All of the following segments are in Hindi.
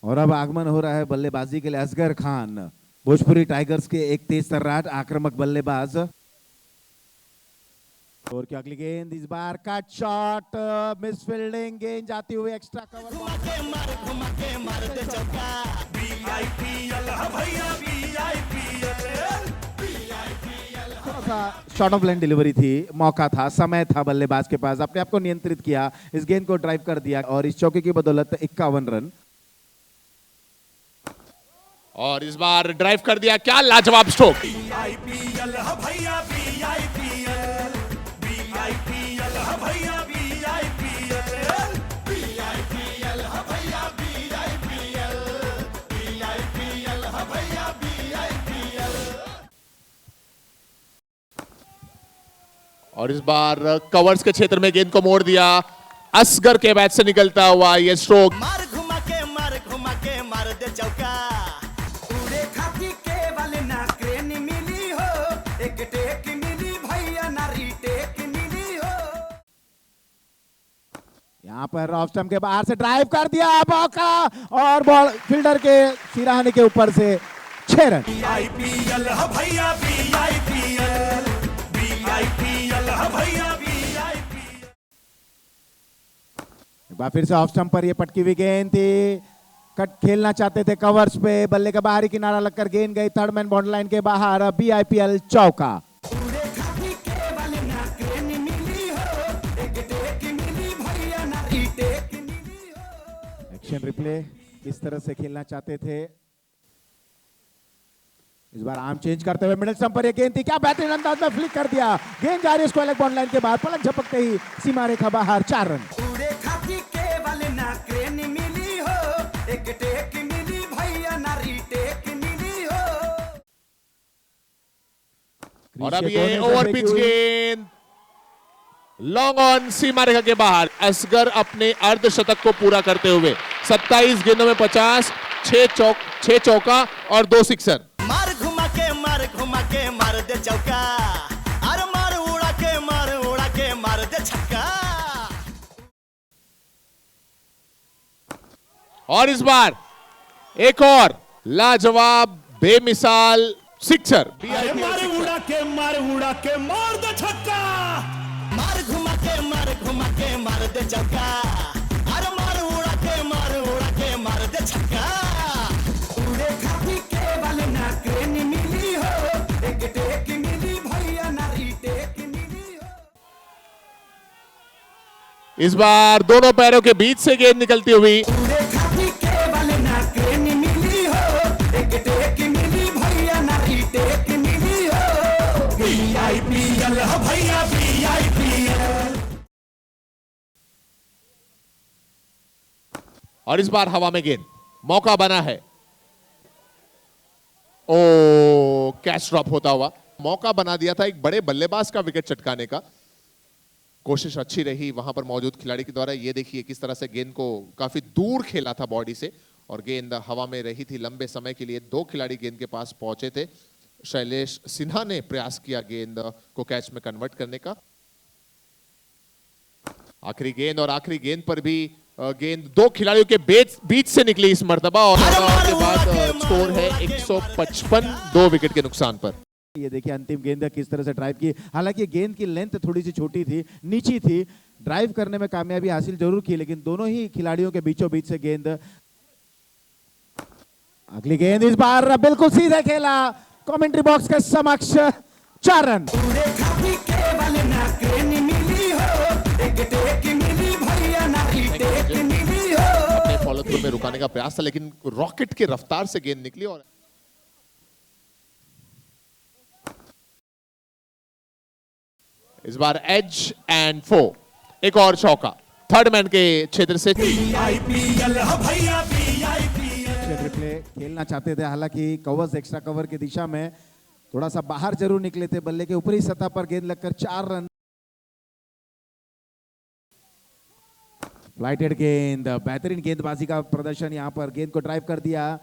और अब आगमन हो रहा है बल्लेबाजी के लिए असगर खान, भोजपुरी टाइगर्स के एक तेज तर्रार आक्रामक बल्लेबाज। और क्या अगली गेंद, इस बार कट शॉट, मिस फील्डिंग, गेंद जाती हुई एक्स्ट्रा कवर, घुमा के मार दे चौका। BIPL भैया BIPL। थोड़ा सा शॉर्ट ऑफ लाइन डिलीवरी थी, मौका था, समय था बल्लेबाज के पास, अपने आप को नियंत्रित किया, इस गेंद को ड्राइव कर दिया और इस चौके की बदौलत 51 रन। और इस बार ड्राइव कर दिया, क्या लाजवाब स्ट्रोक। BIPL भैया BIPL। BIPL भैया BIPL। BIPL भैया BIPL। BIPL भैया BIPL। और इस बार कवर्स के क्षेत्र में गेंद को मोड़ दिया, असगर के बैट से निकलता हुआ ये स्ट्रोक। मार घुमा के मार दे चौका। उड़े खाती केवल ना क्रेन मिली हो, एक टेक मिली भैया ना रीटेक मिली हो। यहाँ पर ऑफ स्टंप के बाहर से ड्राइव कर दिया, मौका, और बॉल फील्डर के सिराने के ऊपर से 6 रन। BIPL भैया BIPL। BIPL भैया BIPL। एक बार फिर से ऑफ स्टंप पर ये पटकी हुई गेंद थी, कट खेलना चाहते थे कवर्स पे, बल्ले का बाहरी किनारा लगकर गेंद गई थर्ड मैन बाउंड्री लाइन के बाहर, BIPL चौका। उड़े खाती केवल ना क्रेन मिली हो, एक टेक मिली भैया ना रीटेक मिली हो। एक्शन रिप्ले, किस तरह से खेलना चाहते थे, इस बार आर्म चेंज करते हुए मिडिल स्टंप पर ये गेंद थी, क्या बेहतरीन अंदाज में फ्लिक कर दिया, गेंद जा रही है स्क्वायर लेग बाउंड्री लाइन के बाहर, पलक झपकते ही सीमा रेखा बाहर, 4 रन। उड़े खाती केवल ना क्रेन मिली हो, एक टेक मिली भैया ना रीटेक मिली हो। और अब ये ओवर पिच गेंद लॉन्ग ऑन सीमा रेखा के बाहर, असगर अपने अर्धशतक को पूरा करते हुए 27 गेंदों में 50, 6 चौका और 2 सिक्सर। मार घुमा के मार दे चौका। अरे मार उड़ा के मार दे छक्का। और इस बार एक और लाजवाब बेमिसाल सिक्सर। मार उड़ा के मार दे छक्का। मार घुमा के मार दे चौका। अरे मार उड़ा के मार दे छक्का। उड़े खाती केवल ना क्रेन मिली हो, एक टेक मिली भैया ना रीटेक मिली हो। इस बार दोनों पैरों के बीच से गेंद निकलती हुई, उड़े खाती केवल ना क्रेन मिली हो, एक टेक मिली भैया ना रीटेक मिली हो। BIPL भैया BIPL। और इस बार हवा में गेंद, मौका बना है, ओ कैच ड्रॉप होता हुआ, मौका बना दिया था एक बड़े बल्लेबाज का विकेट चटकाने का। कोशिश अच्छी रही वहां पर मौजूद खिलाड़ी के द्वारा। ये देखिए किस तरह से गेंद को काफी दूर खेला था बॉडी से, और गेंद हवा में रही थी लंबे समय के लिए। 2 खिलाड़ी गेंद के पास पहुंचे थे। शैलेश सिन्हा ने प्रयास किया गेंद को कैच में कन्वर्ट करने का। आखिरी गेंद, और आखिरी गेंद पर भी गेंद 2 खिलाड़ियों के बीच से निकली इस मर्तबा, और के बाद स्कोर है 155, 2 विकेट के नुकसान पर। ये देखिए अंतिम गेंद किस तरह से ड्राइव की, हालांकि गेंद की लेंथ थोड़ी सी छोटी थी, नीची थी, ड्राइव करने में कामयाबी हासिल जरूर की, लेकिन दोनों ही खिलाड़ियों के बीचों बीच से गेंद। अगली गेंद इस बार बिल्कुल सीधे खेला, कमेंट्री बॉक्स के समक्ष, 4 रन। उड़े खाती केवल ना क्रेन मिली हो, एक टेक मिली भैया ना रीटेक मिली हो। अपने फॉलो थ्रू में रुकाने का प्रयास था, लेकिन रॉकेट की रफ्तार से गेंद निकली। और इस बार एज एंड 4, एक और चौका थर्ड मैन के क्षेत्र से। BIPL भैया BIPL। रिप्ले खेलना चाहते थे, हालांकि कवर्स एक्स्ट्रा कवर की दिशा में थोड़ा सा बाहर जरूर निकले थे, बल्ले के ऊपरी सतह पर गेंद लगकर 4 रन। फ्लाइटेड गेंद, बेहतरीन गेंदबाजी का प्रदर्शन, यहां पर गेंद को ड्राइव कर दिया,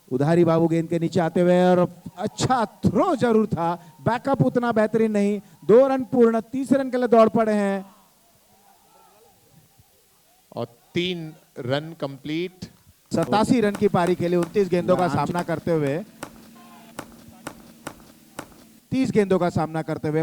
उधारी बाबू गेंद के नीचे आते हुए, और अच्छा थ्रो जरूर था, बैकअप उतना बेहतरीन नहीं। 2 रन पूर्ण, 30 रन के लिए दौड़ पड़े हैं, और 3 रन कंप्लीट। 87 रन की पारी खेली, 29 गेंदों का सामना करते हुए 30 गेंदों का सामना करते हुए